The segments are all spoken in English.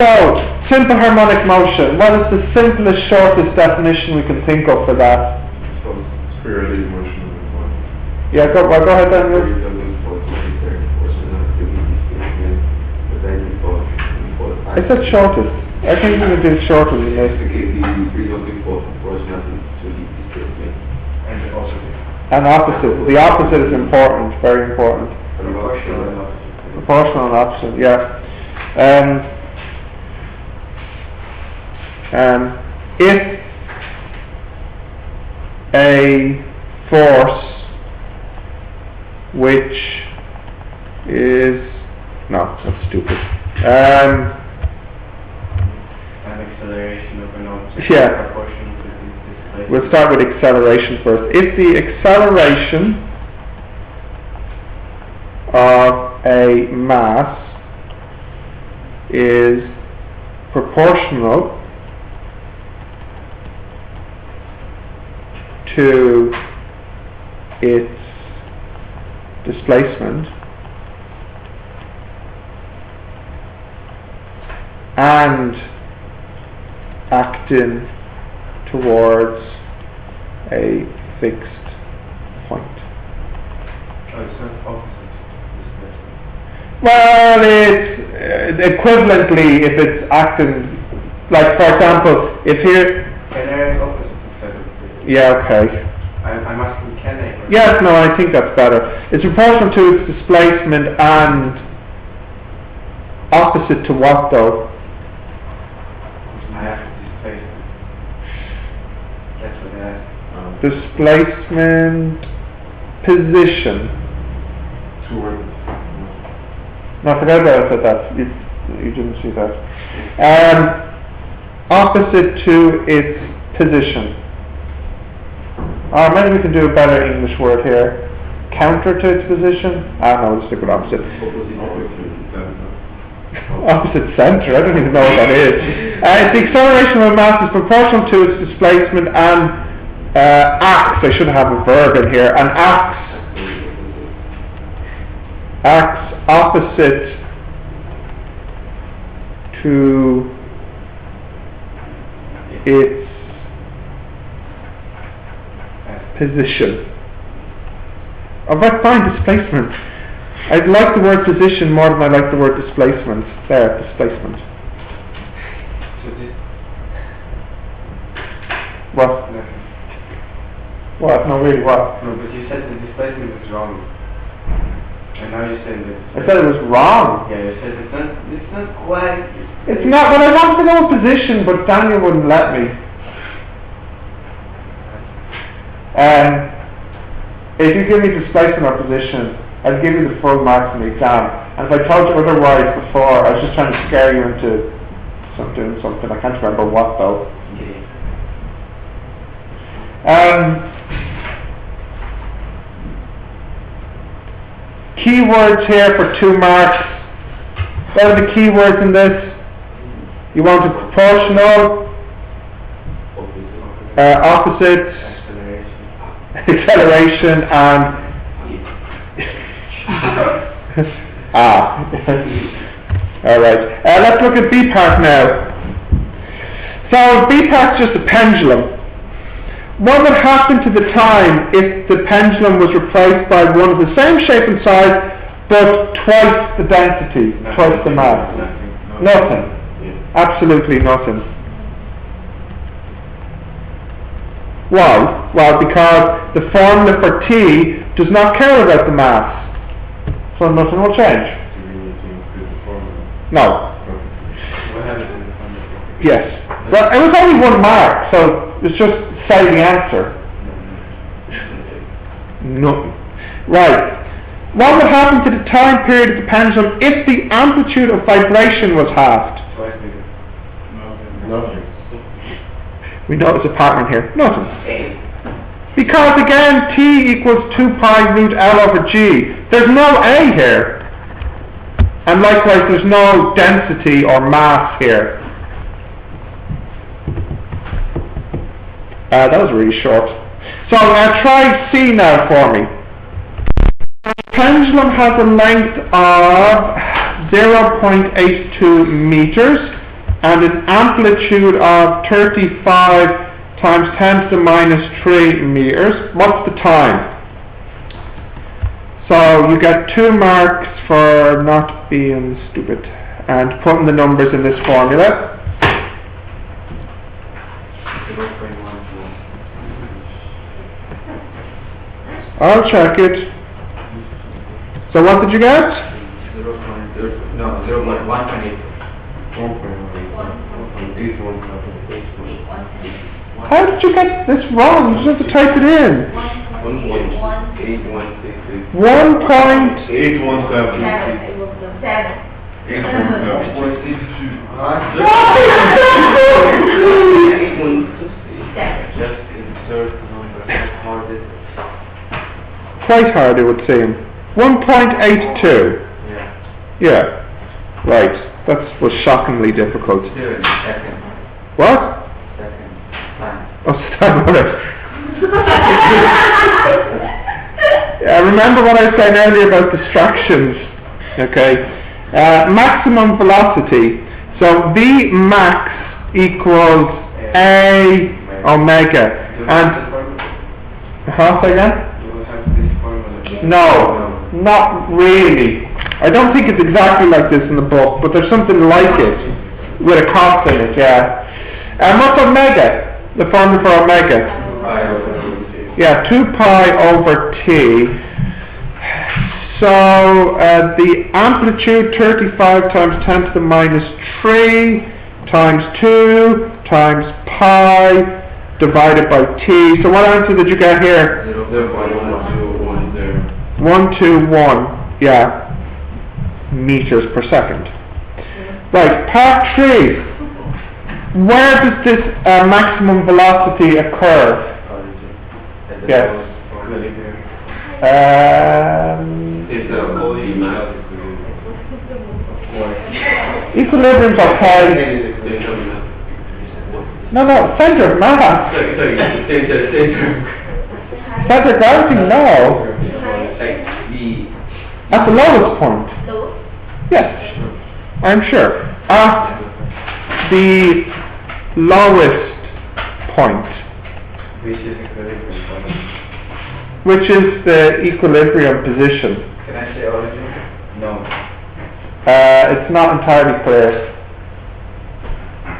So, simple harmonic motion. What is the simplest, shortest definition we can think of for that? So, spirally motion of the body. Yeah, go ahead, Daniel. I said shortest. I think we can do it shorter than this. And opposite. The opposite is important, very important. Proportional and opposite, yeah. If a force which is... No, that's stupid. An acceleration of an object. Yeah. Proportional to its displacement. We'll start with acceleration first. If the acceleration of a mass is proportional to its displacement and acting towards a fixed point. Well, it's equivalently if it's acting, like for example, if here... Yeah, okay. I'm asking, can they? Yes, no, I think that's better. It's proportional to its displacement and opposite to what though? I have displacement. That's what I asked. Displacement, position. No, forget about that. You didn't see that. Opposite to its position. Or maybe we can do a better English word here. Counter to its position? No, we'll stick with opposite. Opposite centre, I don't even know what that is. The acceleration of a mass is proportional to its displacement and acts, I should have a verb in here, and acts opposite to its position. Fine, displacement. I like the word position more than I like the word displacement. There, displacement. What? What? No, really, what? No, but you said the displacement was wrong. And now you're saying that... I said it was wrong. Yeah, you said it's not quite... It's not, but I wanted to know a position, but Daniel wouldn't let me. If you give me displacement or position, I'll give you the full marks in the exam. And if I told you otherwise before, I was just trying to scare you into doing something. I can't remember what though. Keywords here for 2 marks. What are the keywords in this? You want a proportional, opposite, acceleration, and Alright. Let's look at B part now. So B part's just a pendulum. What would happen to the time if the pendulum was replaced by one of the same shape and size but twice the density, twice the mass? Nothing. Absolutely nothing. Why? Well, because the formula for T does not care about the mass. So nothing will change. No. Yes. Well, it was only 1 mark, so it's just say the answer. No. Right. What would happen to the time period of the pendulum if the amplitude of vibration was halved? Nothing. We know it's a pattern here. Nothing. Because again, T equals 2 pi root L over G. There's no A here. And likewise, there's no density or mass here. That was really short. So try C now for me. The pendulum has a length of 0.82 meters and an amplitude of 35 times 10 to the minus 3 meters. What's the time? So you get 2 marks for not being stupid and putting the numbers in this formula. 0.12. I'll check it. So what did you get? 0.1.8. 1.81. How did you get this wrong? You just have to type it in. 1.8166. 1 point. 817. 8.17. Just insert number. How hard is it? Quite hard, it would seem. 1.82. Yeah. Yeah. Right. That was shockingly difficult. Do it. Second. What? Second. Time. Oh, stop on it. Remember what I was saying earlier about distractions. Okay. Maximum velocity. So V max equals A omega. And say again? You will have this formula. No, not really. I don't think it's exactly like this in the book, but there's something like it with a cost in it. Yeah. And what's omega? The formula for omega? Yeah, 2 pi over t. So the amplitude 35 times 10 to the minus 3 times 2 times pi divided by t. So what answer did you get here? 121, yeah, meters per second. Right, part 3. Where does this maximum velocity occur? Yes. Equilibrium's okay. No, center of mass. Center of gravity, no. At the lowest point. Yes, I'm sure. At the lowest point, which is the equilibrium position. Can I say origin? No. It's not entirely clear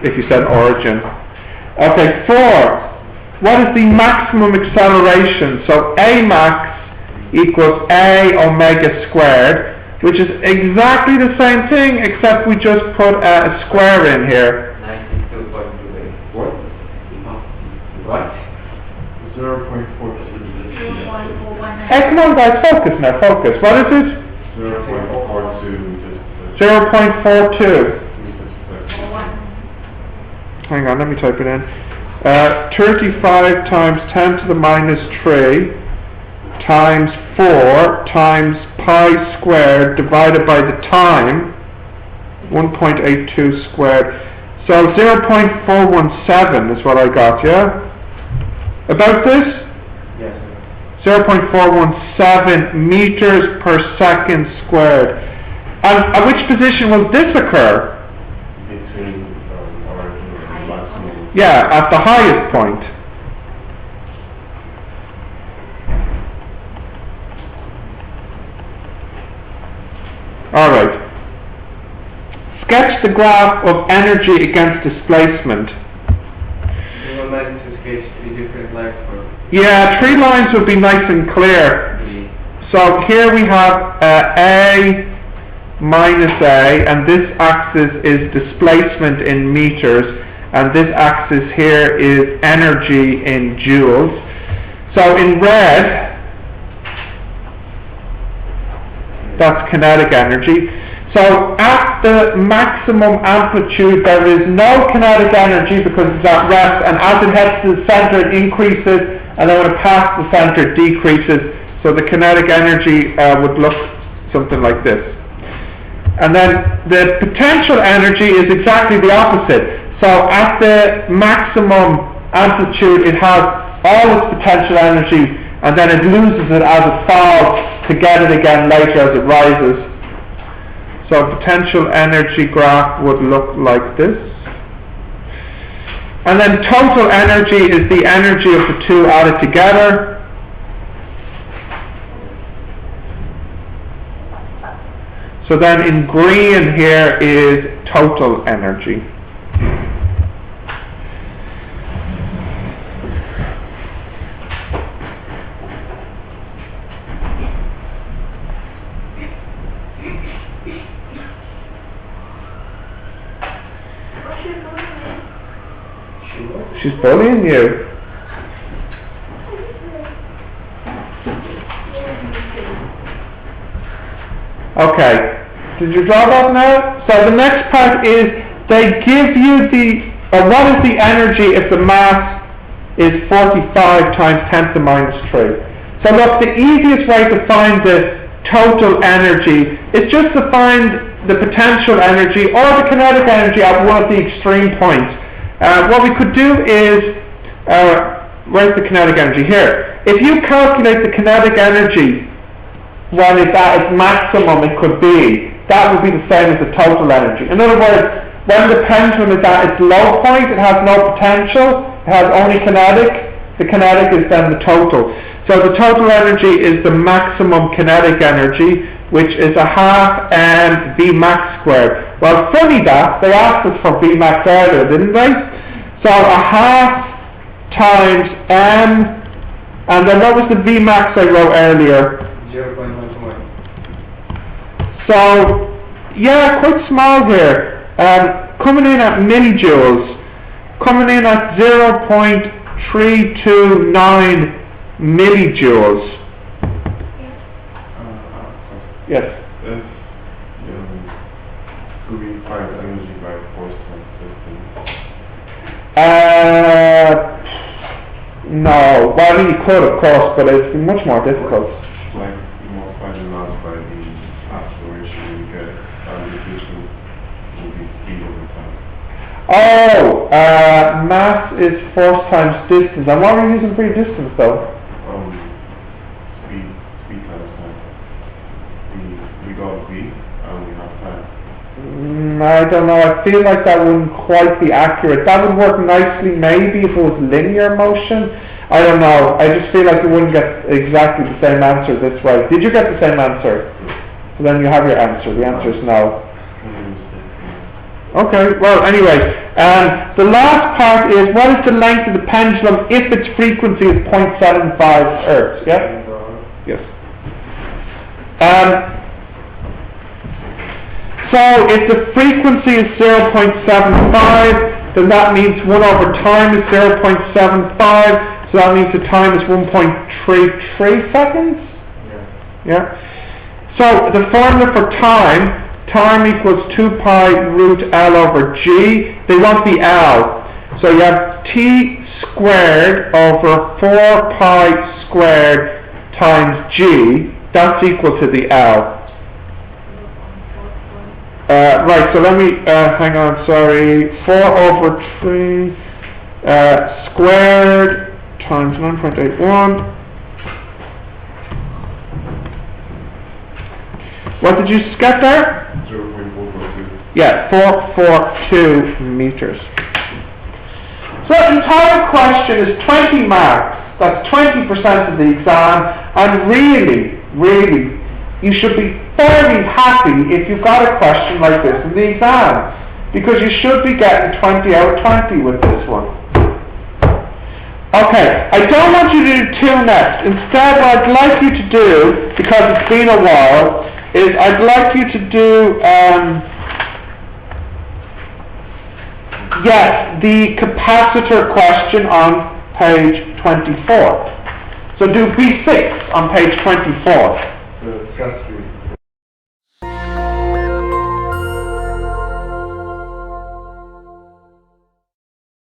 if you said origin. Okay, 4. What is the maximum acceleration? So A max equals A omega squared, which is exactly the same thing except we just put a square in here. 92.28. What? What? 0.42. Hey, come on guys, focus now, focus. What is it? 0.42. 0.42. Hang on, let me type it in. 35 times 10 to the minus 3 times 4 times pi squared divided by the time, 1.82 squared. So 0.417 is what I got, yeah? About this? Yes. 0.417 meters per second squared. And at which position will this occur? Between origin and maximum. Yeah, at the highest point. Alright. Sketch the graph of energy against displacement. You will like to sketch 3 different lines for Yeah, 3 lines would be nice and clear. 3. So here we have A minus A, and this axis is displacement in meters, and this axis here is energy in joules. So in red, that's kinetic energy. So at the maximum amplitude there is no kinetic energy because it's at rest, and as it heads to the center it increases, and then when it passes the center it decreases. So the kinetic energy would look something like this. And then the potential energy is exactly the opposite. So at the maximum amplitude it has all its potential energy, and then it loses it as it falls to get it again later as it rises. So potential energy graph would look like this. And then total energy is the energy of the two added together. So then in green here is total energy. She's bullying you. Okay. Did you draw that now? So the next part is they give you what is the energy if the mass is 45 times 10 to the minus 3. So look, the easiest way to find the total energy is just to find the potential energy or the kinetic energy at one of the extreme points. What we could do is, where's the kinetic energy? Here. If you calculate the kinetic energy when it's at its maximum it could be, that would be the same as the total energy. In other words, when the pendulum is at its low point, it has no potential, it has only kinetic. The kinetic is then the total. So the total energy is the maximum kinetic energy, which is a half m V max squared. Well, funny that, they asked us for V max earlier, didn't they? So a half times m, and then what was the V max I wrote earlier? 0.11. So, yeah, quite small here. Coming in at millijoules, coming in at 0.329 millijoules. Yes. If could we find energy by force times distance? No. Well, you could, of course, but it's much more difficult. Like you multiply the mass by the acceleration you get, and the distance will be speed over time. Oh, mass is force times distance. And what are we using for your distance, though? Speed times time. We got V and we have time. I don't know. I feel like that wouldn't quite be accurate. That would work nicely maybe if it was linear motion. I don't know. I just feel like you wouldn't get exactly the same answer this way. Did you get the same answer? So then you have your answer. The answer is no. Okay, well anyway, the last part is what is the length of the pendulum if its frequency is 0.75 Hz? Yeah? Yes. So if the frequency is 0.75, then that means 1 over time is 0.75, so that means the time is 1.33 seconds? Yeah. So the formula for time equals 2 pi root L over G. They want the L. So you have T squared over 4 pi squared times G. That's equal to the L. Right, so let me, hang on, sorry. 4 over 3 squared times 9.81. What did you get there? 0.442. Yeah, 442 meters. So the entire question is 20 marks. That's 20% of the exam, and really, you should be fairly happy if you've got a question like this in the exam, because you should be getting 20 out of 20 with this one. Okay, I don't want you to do 2 next. Instead, what I'd like you to do, because it's been a while, is I'd like you to do the capacitor question on page 24. So do B6 on page 24.